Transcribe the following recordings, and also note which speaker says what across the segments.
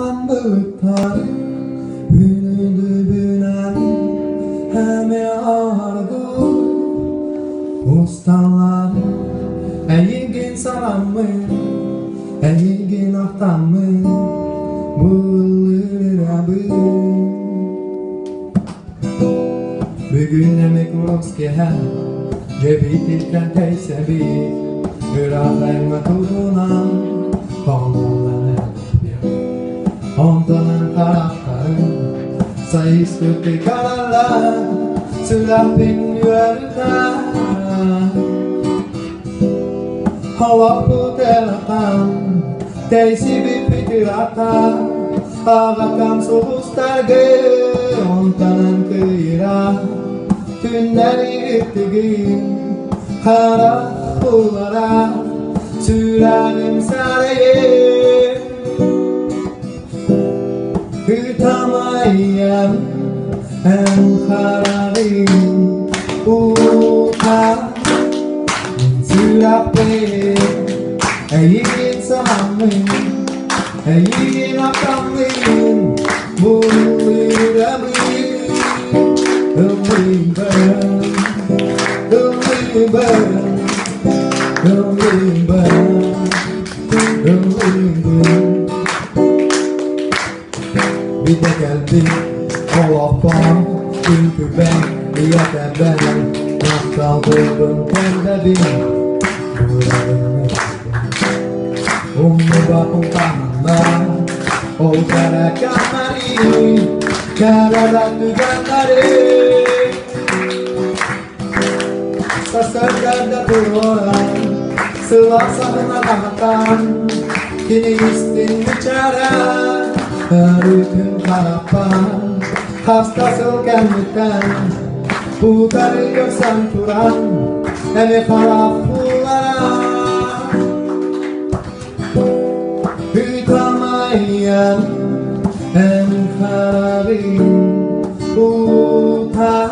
Speaker 1: Aman bulutlar Hünüdü bünen Heme ağırdı Ustanlar Eğilgin salamı Eğilgin ahtamı Bulurabı Bugün emek vurski hem Cebitilken teysebi Hürafenme turunan Kondolar Ondanın taraftarı Sayıs kötü kararlar Silah bin yörde Hava bu telatan Teysi bir fikir atar Ağakan soğustargı Ondanın kıyıra Tünleri irtigin Kara kullara Sürerim sarayı Hütamayan En kararın Uta Sürape Eğilin sahamın Eğilin akamın Bulurabı Bir de geldi Allah'tan çünkü ben Diyete ben Nasıl buldum kendimi Ummu tanımda O kara kamari Kara düzenleri Sasırlarda duran Sıla sahına dağıtan Kini istin bicara Her gün karapan Hastası gelmekten Bu karı görsen turan Emi karafulara Hütamayan En kararın Uta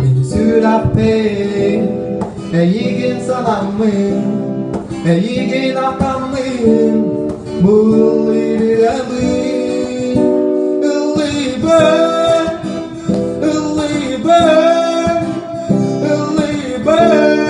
Speaker 1: Min sürape Eğilin salamın Eğilin atamın Bulurabı Illy bird